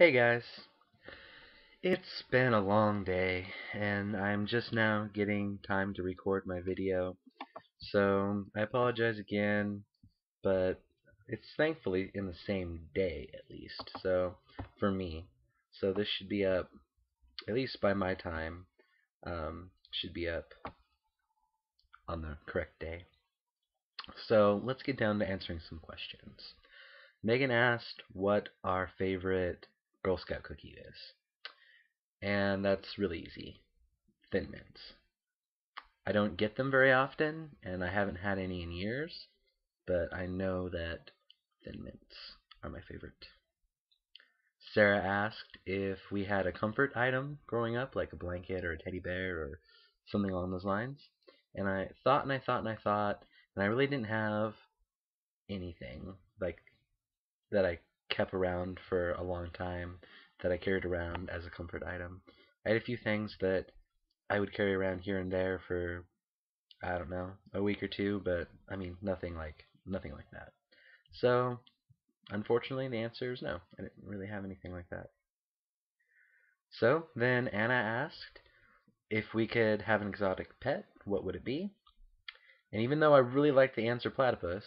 Hey guys, it's been a long day, and I'm just now getting time to record my video, so I apologize again, but it's thankfully in the same day at least, so for me. So this should be up, at least by my time, should be up on the correct day. So let's get down to answering some questions. Megan asked what our favorite Girl Scout cookie is, and that's really easy. Thin Mints. I don't get them very often, and I haven't had any in years, but I know that Thin Mints are my favorite. Sarah asked if we had a comfort item growing up, like a blanket or a teddy bear or something along those lines. And I thought and I thought and I thought, and I really didn't have anything like that I kept around for a long time that I carried around as a comfort item. I had a few things that I would carry around here and there for I don't know, a week or two, but I mean nothing like that. So unfortunately, the answer is no. I didn't really have anything like that. So then Anna asked if we could have an exotic pet, what would it be? And even though I really like the answer platypus,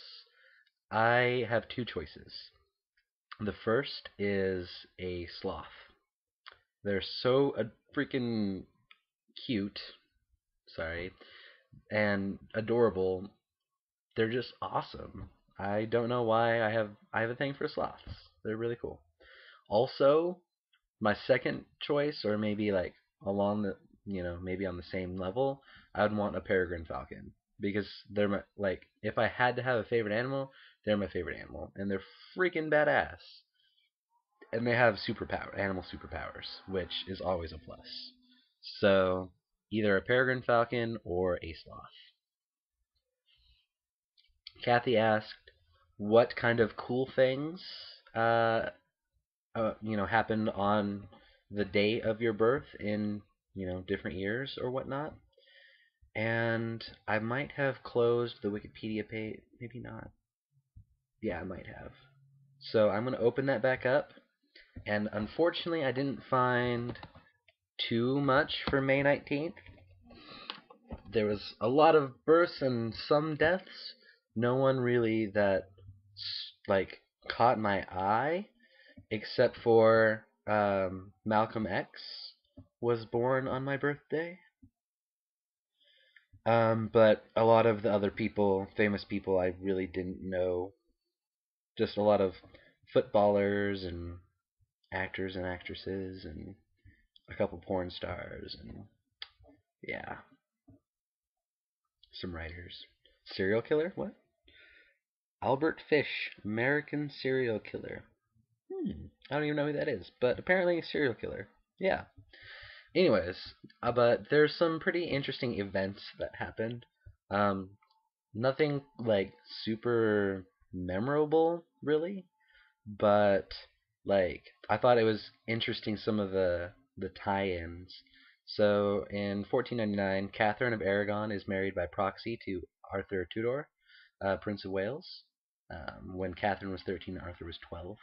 I have two choices. The first is a sloth. They're so freaking cute, sorry, and adorable. They're just awesome. I don't know why I have a thing for sloths. They're really cool. Also, my second choice, or maybe like along the maybe on the same level, I would want a peregrine falcon because they're my like if I had to have a favorite animal, they're my favorite animal, and they're freaking badass. And they have animal superpowers, which is always a plus. So either a peregrine falcon or a sloth. Kathy asked, "What kind of cool things, uh, happened on the day of your birth in, different years or whatnot?" And I might have closed the Wikipedia page. Maybe not. Yeah, I might have. So I'm going to open that back up. And unfortunately, I didn't find too much for May 19th. There was a lot of births and some deaths. No one really that like caught my eye, except for Malcolm X was born on my birthday. But a lot of the other people, famous people, I really didn't know. Just a lot of footballers and actors and actresses and a couple porn stars and yeah, some writers. Serial killer? What? Albert Fish, American serial killer. I don't even know who that is, but apparently a serial killer. Yeah. Anyways, but there's some pretty interesting events that happened. Um, Nothing like super memorable, really, but like I thought it was interesting some of the tie-ins. So in 1499, Catherine of Aragon is married by proxy to Arthur Tudor, Prince of Wales. When Catherine was 13, Arthur was 12.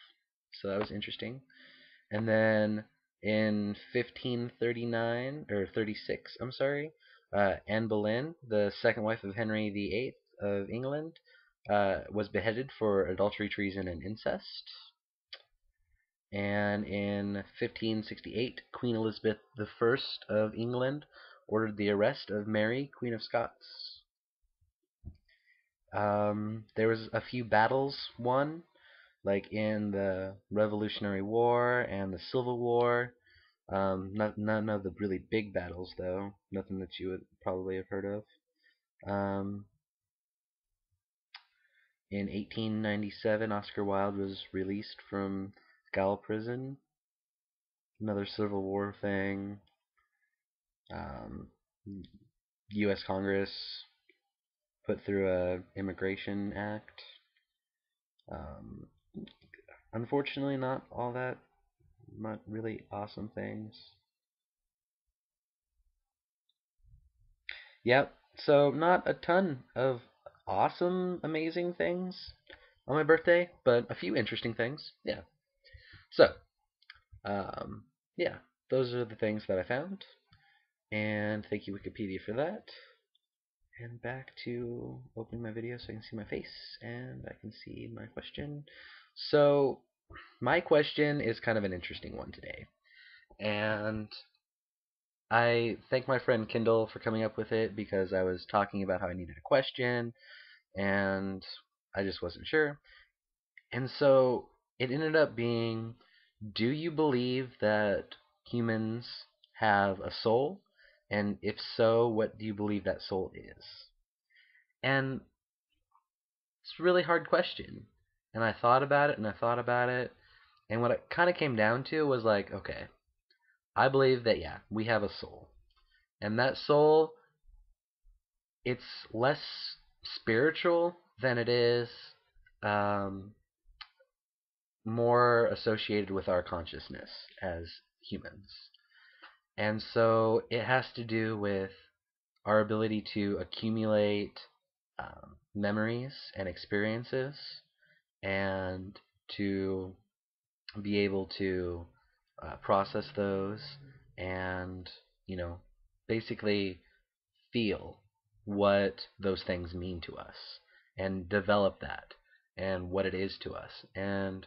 So that was interesting. And then in 1539 or 36, I'm sorry, Anne Boleyn, the second wife of Henry VIII of England, was beheaded for adultery, treason, and incest. And in 1568, Queen Elizabeth I of England ordered the arrest of Mary, Queen of Scots. There was a few battles won, like in the Revolutionary War and the Civil War. None of the really big battles, though. Nothing that you would probably have heard of. Um, in 1897, Oscar Wilde was released from Gaol prison. Another Civil War thing. Um, U.S. Congress put through a immigration act. Um, Unfortunately, not really awesome things. Yep. So not a ton of awesome, amazing things on my birthday, but a few interesting things. Yeah. So Um, yeah, those are the things that I found. And thank you, Wikipedia, for that. And back to opening my video so I can see my face and I can see my question. So, my question is kind of an interesting one today. And I thank my friend Kindle for coming up with it because I was talking about how I needed a question and I just wasn't sure. And so it ended up being, do you believe that humans have a soul? And if so, what do you believe that soul is? And it's a really hard question. And I thought about it and I thought about it. And what it kind of came down to was like, okay, I believe that, yeah, we have a soul. And that soul, it's less spiritual than it is um, more associated with our consciousness as humans. And so it has to do with our ability to accumulate memories and experiences and to be able to process those and, you know, basically feel what those things mean to us and develop that and what it is to us. And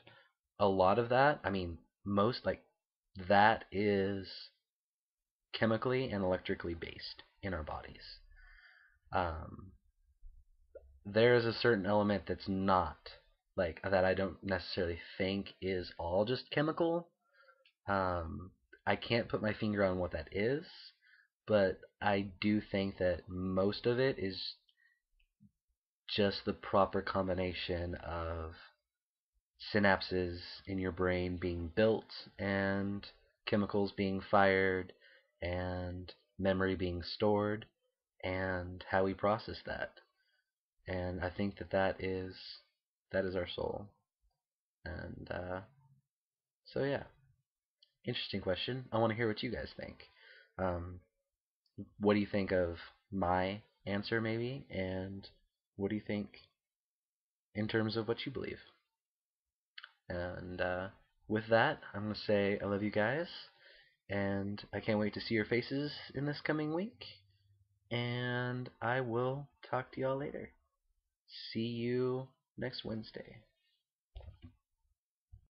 a lot of that, I mean, most like that is chemically and electrically based in our bodies. Um, there is a certain element that's not like that. I don't necessarily think is all just chemical. Um, I can't put my finger on what that is, but I do think that most of it is just the proper combination of synapses in your brain being built and chemicals being fired and memory being stored and how we process that. And I think that that is our soul. And so yeah, interesting question. I want to hear what you guys think. Um, what do you think of my answer, maybe, and what do you think in terms of what you believe? And with that, I'm going to say I love you guys, and I can't wait to see your faces in this coming week. And I will talk to y'all later. See you next Wednesday.